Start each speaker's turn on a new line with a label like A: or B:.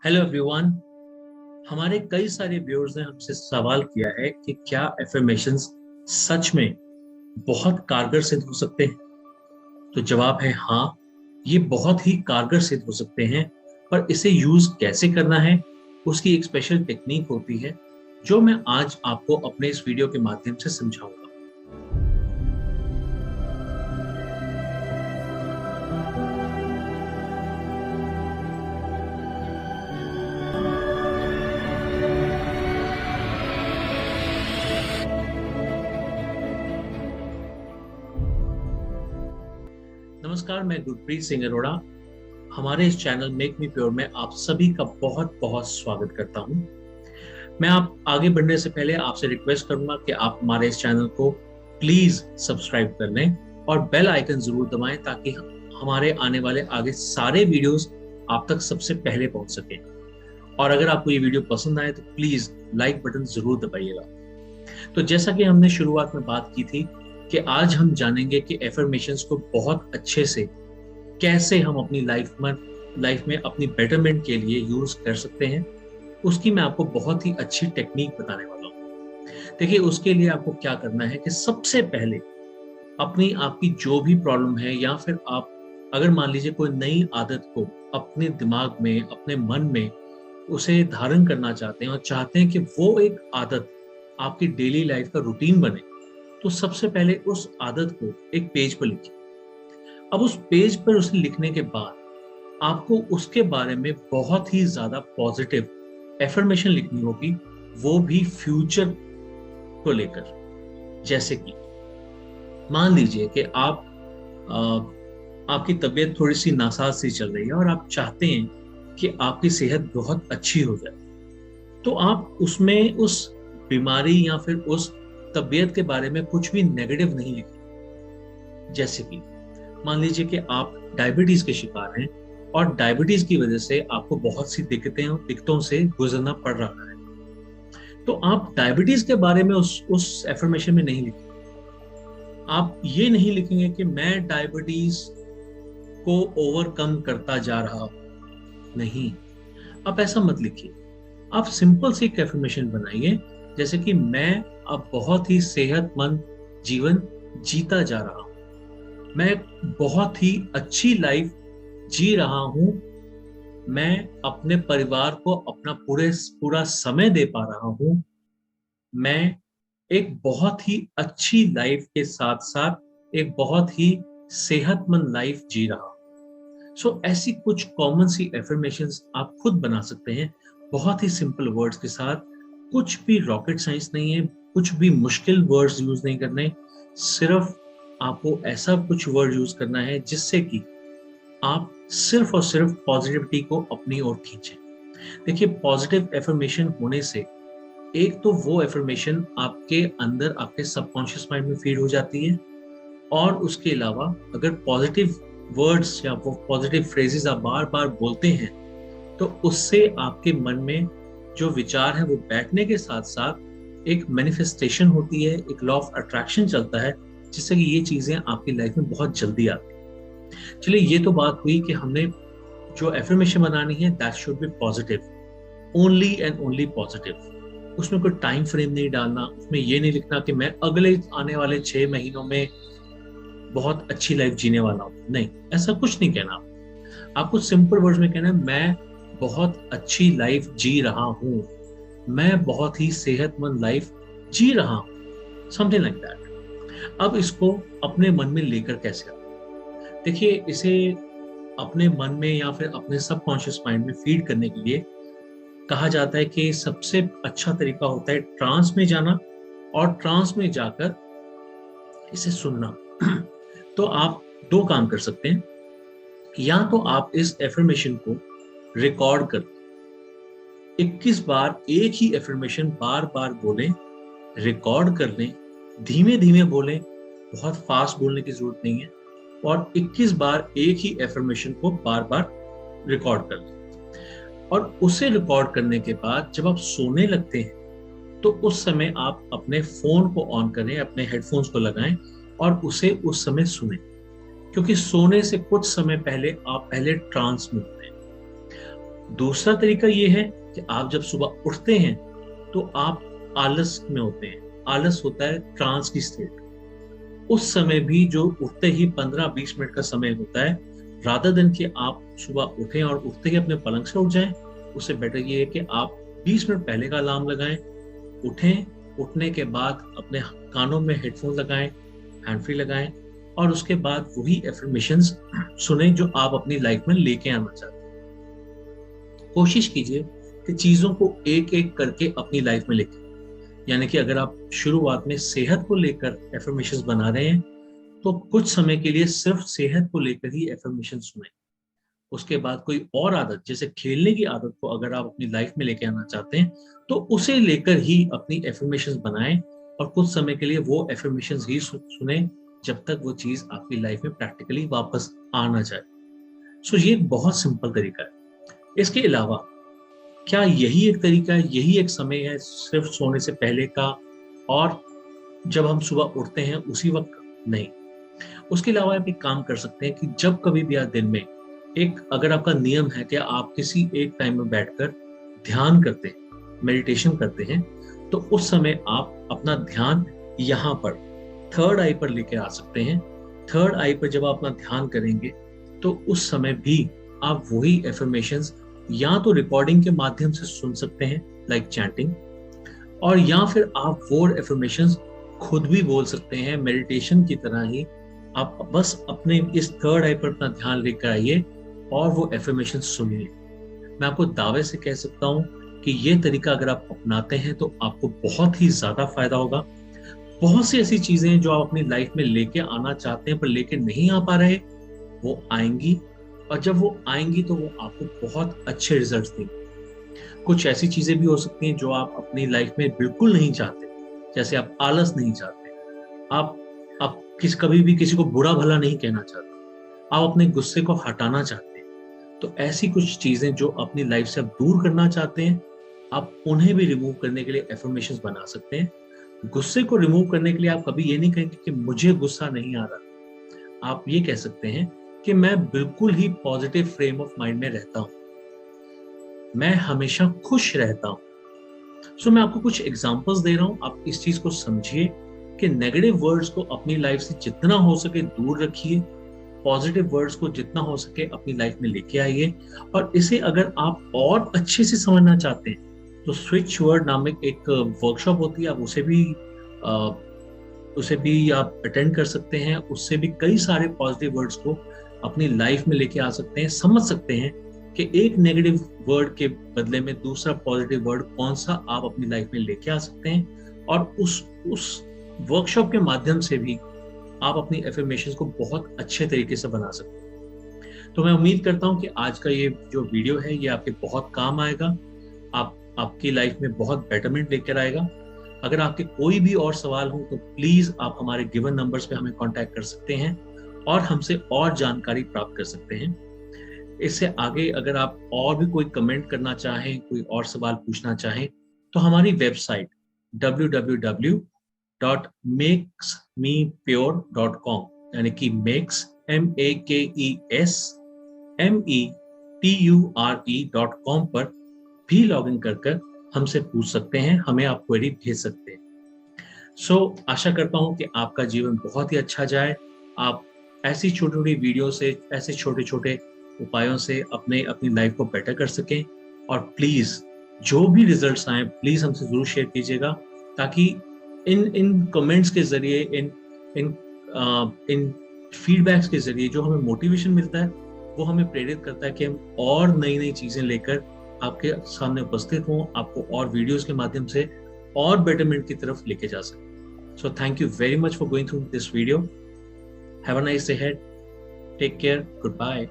A: Hello everyone. हमारे कई सारे व्यूअर्स ने हमसे सवाल किया है कि क्या एफर्मेशंस सच में बहुत कारगर सिद्ध हो सकते हैं। तो जवाब है हाँ, ये बहुत ही कारगर सिद्ध हो सकते हैं। पर इसे यूज कैसे करना है, उसकी एक स्पेशल टेक्निक होती है जो मैं आज आपको अपने इस वीडियो के माध्यम से समझाऊंगा। नमस्कार, मैं गुरप्रीत सिंह अरोड़ा। हमारे इस चैनल मेक मी प्योर में आप सभी का बहुत बहुत स्वागत करता हूं। मैं आप आगे बढ़ने से पहले आपसे रिक्वेस्ट करूंगा कि आप हमारे इस चैनल को प्लीज सब्सक्राइब कर लें और बेल आइकन जरूर दबाएं ताकि हमारे आने वाले आगे सारे वीडियोस आप तक सबसे पहले पहुंच सकें। और अगर आपको ये वीडियो पसंद आए तो प्लीज लाइक बटन जरूर दबाइएगा। तो जैसा कि हमने शुरुआत में बात की थी कि आज हम जानेंगे कि एफर्मेशंस को बहुत अच्छे से कैसे हम अपनी लाइफ में अपनी बेटरमेंट के लिए यूज कर सकते हैं। उसकी मैं आपको बहुत ही अच्छी टेक्निक बताने वाला हूँ। देखिए, उसके लिए आपको क्या करना है कि सबसे पहले अपनी आपकी जो भी प्रॉब्लम है, या फिर आप अगर मान लीजिए कोई नई आदत को अपने दिमाग में, अपने मन में उसे धारण करना चाहते हैं और चाहते हैं कि वो एक आदत आपकी डेली लाइफ का रूटीन बने, तो सबसे पहले उस आदत को एक पेज पर लिखिए। अब उस पेज पर उसे लिखने के बाद आपको उसके बारे में बहुत ही ज्यादा पॉजिटिव एफर्मेशन लिखनी होगी, वो भी फ्यूचर को लेकर। जैसे कि मान लीजिए कि आपकी तबीयत थोड़ी सी नासाज सी चल रही है और आप चाहते हैं कि आपकी सेहत बहुत अच्छी हो जाए, तो आप उसमें उस बीमारी या फिर उस तबीयत के बारे में कुछ भी नेगेटिव नहीं लिखें। जैसे कि मान लीजिए कि आप डायबिटीज के शिकार हैं और डायबिटीज की वजह से आपको बहुत सी दिक्कतों से गुजरना पड़ रहा है, तो आप डायबिटीज के बारे में उस एफर्मेशन में नहीं लिखेंगे। आप ये नहीं लिखेंगे कि मैं डायबिटीज को ओवरकम करता जा रहा हूं। नहीं, आप ऐसा मत लिखिए। आप सिंपल सी एक एफर्मेशन बनाइए, जैसे कि मैं अब बहुत ही सेहतमंद जीवन जीता जा रहा हूं, मैं बहुत ही अच्छी लाइफ जी रहा हूं, मैं अपने परिवार को अपना पूरा समय दे पा रहा हूं, मैं एक बहुत ही अच्छी लाइफ के साथ साथ एक बहुत ही सेहतमंद लाइफ जी रहा हूं। सो ऐसी कुछ कॉमन सी एफर्मेशंस आप खुद बना सकते हैं, बहुत ही सिंपल वर्ड्स के साथ। कुछ भी रॉकेट साइंस नहीं है, कुछ भी मुश्किल वर्ड्स यूज नहीं करने, सिर्फ आपको ऐसा कुछ वर्ड यूज करना है जिससे कि आप सिर्फ और सिर्फ पॉजिटिविटी को अपनी ओर खींचें। देखिए, पॉजिटिव एफर्मेशन होने से एक तो वो एफर्मेशन आपके अंदर, आपके सबकॉन्शियस माइंड में फीड हो जाती है, और उसके अलावा अगर पॉजिटिव वर्ड्स या वो पॉजिटिव फ्रेजेस आप बार बार बोलते हैं तो उससे आपके मन में जो विचार है वो बैठने के साथ साथ एक मैनिफेस्टेशन होती है, एक लॉ ऑफ अट्रैक्शन चलता है, जिससे कि ये चीजें आपकी लाइफ में बहुत जल्दी आती है। चलिए, ये तो बात हुई कि हमने जो एफर्मेशन बनानी है that should be positive, only and only positive. उसमें कोई टाइम फ्रेम नहीं डालना, उसमें ये नहीं लिखना कि मैं अगले आने वाले 6 महीनों में बहुत अच्छी लाइफ जीने वाला हूँ। नहीं, ऐसा कुछ नहीं कहना। आपको सिंपल वर्ड्स में कहना है, मैं बहुत अच्छी लाइफ जी रहा हूं, मैं बहुत ही सेहतमंद लाइफ जी रहा हूं, समथिंग लाइक दैट। अब इसको अपने मन में लेकर कैसे आए? देखिए, इसे अपने मन में या फिर अपने सबकॉन्शियस माइंड में फीड करने के लिए कहा जाता है कि सबसे अच्छा तरीका होता है ट्रांस में जाना और ट्रांस में जाकर इसे सुनना। तो आप दो काम कर सकते हैं, या तो आप इस एफर्मेशन को रिकॉर्ड कर 21 बार एक ही एफर्मेशन बार बार बोलें, रिकॉर्ड कर लें, धीमे धीमे बोलें, बहुत फास्ट बोलने की जरूरत नहीं है, और 21 बार एक ही एफर्मेशन को बार बार रिकॉर्ड कर लें। और उसे रिकॉर्ड करने के बाद जब आप सोने लगते हैं तो उस समय आप अपने फोन को ऑन करें, अपने हेडफोन्स को लगाएं और उसे उस समय सुनें, क्योंकि सोने से कुछ समय पहले आप पहले ट्रांस में होते हैं। दूसरा तरीका ये है कि आप जब सुबह उठते हैं तो आप आलस में होते हैं। आलस होता है ट्रांस की स्टेट। उस समय भी जो उठते ही 15-20 मिनट का समय होता है, रादर देन कि आप सुबह उठें और उठते ही अपने पलंग से उठ जाएं, उससे बेटर ये है कि आप 20 मिनट पहले का अलार्म लगाएं, उठें, उठने के बाद अपने कानों में हेडफोन लगाएं, हैंड फ्री लगाएं और उसके बाद वही एफर्मेशंस सुने जो आप अपनी लाइफ में लेके आना चाहते हैं। कोशिश कीजिए कि चीजों को एक एक करके अपनी लाइफ में लेके, यानी कि अगर आप शुरुआत में सेहत को लेकर एफर्मेशंस बना रहे हैं तो कुछ समय के लिए सिर्फ सेहत को लेकर ही एफर्मेशन सुने। उसके बाद कोई और आदत, जैसे खेलने की आदत को अगर आप अपनी लाइफ में लेके आना चाहते हैं तो उसे लेकर ही अपनी एफर्मेशंस बनाएं और कुछ समय के लिए वो एफर्मेशंस ही सुने जब तक वो चीज आपकी लाइफ में प्रैक्टिकली वापस आना जाए। सो ये एक बहुत सिंपल तरीका है। इसके अलावा क्या यही एक तरीका है, यही एक समय है सिर्फ सोने से पहले का और जब हम सुबह उठते हैं उसी वक्त? नहीं। उसके अलावा आप एक काम कर सकते हैं कि जब कभी भी आप दिन में अगर आपका नियम है कि आप किसी एक टाइम में बैठकर ध्यान करते हैं, मेडिटेशन करते हैं, तो उस समय आप अपना ध्यान यहाँ पर थर्ड आई पर लेके आ सकते हैं। थर्ड आई पर जब आप अपना ध्यान करेंगे तो उस समय भी आप वही एफर्मेशंस या तो रिकॉर्डिंग के माध्यम से सुन सकते हैं, लाइक चैंटिंग, और या फिर आप वो एफर्मेशंस खुद भी बोल सकते हैं मेडिटेशन की तरह ही। आप बस अपने इस थर्ड आई पर अपना ध्यान लेकर आइए और वो एफर्मेशन सुनिए। मैं आपको दावे से कह सकता हूं कि ये तरीका अगर आप अपनाते हैं तो आपको बहुत ही ज्यादा फायदा होगा। बहुत सी ऐसी चीजें जो आप अपनी लाइफ में लेके आना चाहते हैं पर लेके नहीं आ पा रहे, वो आएंगी, और जब वो आएंगी तो वो आपको बहुत अच्छे रिजल्ट्स देंगी। कुछ ऐसी चीजें भी हो सकती हैं जो आप अपनी लाइफ में बिल्कुल नहीं चाहते, जैसे आप आलस नहीं चाहते, आप कभी भी किसी को बुरा भला नहीं कहना चाहते, आप अपने गुस्से को हटाना चाहते हैं, तो ऐसी कुछ चीजें जो अपनी लाइफ से आप दूर करना चाहते हैं, आप उन्हें भी रिमूव करने के लिए एफर्मेशंस बना सकते हैं। गुस्से को रिमूव करने के लिए आप कभी ये नहीं कहेंगे कि मुझे गुस्सा नहीं आ रहा, आप ये कह सकते हैं कि मैं बिल्कुल ही पॉजिटिव फ्रेम ऑफ माइंड में रहता हूं, मैं हमेशा खुश रहता हूं। सो मैं आपको कुछ एग्जांपल्स दे रहा हूं, आप इस चीज को समझिए कि नेगेटिव वर्ड्स को अपनी लाइफ से जितना हो सके दूर रखिए, पॉजिटिव वर्ड्स को जितना हो सके अपनी लाइफ में लेके आइए। और इसे अगर आप और अच्छे से समझना चाहते हैं तो स्विच वर्ड नामक एक वर्कशॉप होती है, आप उसे भी आप अटेंड कर सकते हैं। उससे भी कई सारे पॉजिटिव वर्ड्स को अपनी लाइफ में लेके आ सकते हैं, समझ सकते हैं कि एक नेगेटिव वर्ड के बदले में दूसरा पॉजिटिव वर्ड कौन सा आप अपनी लाइफ में लेके आ सकते हैं। और उस वर्कशॉप के माध्यम से भी आप अपनी एफर्मेशंस को बहुत अच्छे तरीके से बना सकते हैं। तो मैं उम्मीद करता हूं कि आज का ये जो वीडियो है ये आपके बहुत काम आएगा, आपकी लाइफ में बहुत बेटरमेंट लेकर आएगा। अगर आपके कोई भी और सवाल हो तो प्लीज आप हमारे गिवन नंबर्स पे हमें कांटेक्ट कर सकते हैं और हमसे और जानकारी प्राप्त कर सकते हैं। इससे आगे अगर आप और भी कोई कमेंट करना चाहें, कोई और सवाल पूछना चाहें, तो हमारी वेबसाइट www.makesmepure.com यानी कि makes METURE.com पर भी लॉग इन कर हमसे पूछ सकते हैं, हमें आप क्वेरी भेज सकते हैं। सो आशा करता हूं कि आपका जीवन बहुत ही अच्छा जाए, आप ऐसी छोटी छोटी वीडियो से, ऐसे छोटे छोटे उपायों से अपनी लाइफ को बेटर कर सकें। और प्लीज जो भी रिजल्ट्स आए प्लीज हमसे जरूर शेयर कीजिएगा, ताकि इन कमेंट्स के जरिए, इन फीडबैक्स के जरिए जो हमें मोटिवेशन मिलता है वो हमें प्रेरित करता है कि हम और नई नई चीजें लेकर आपके सामने उपस्थित हों, आपको और वीडियोस के माध्यम से और बेटरमेंट की तरफ लेके जा सकें। So thank you very much for going through this video. Have a nice day ahead, take care, good bye.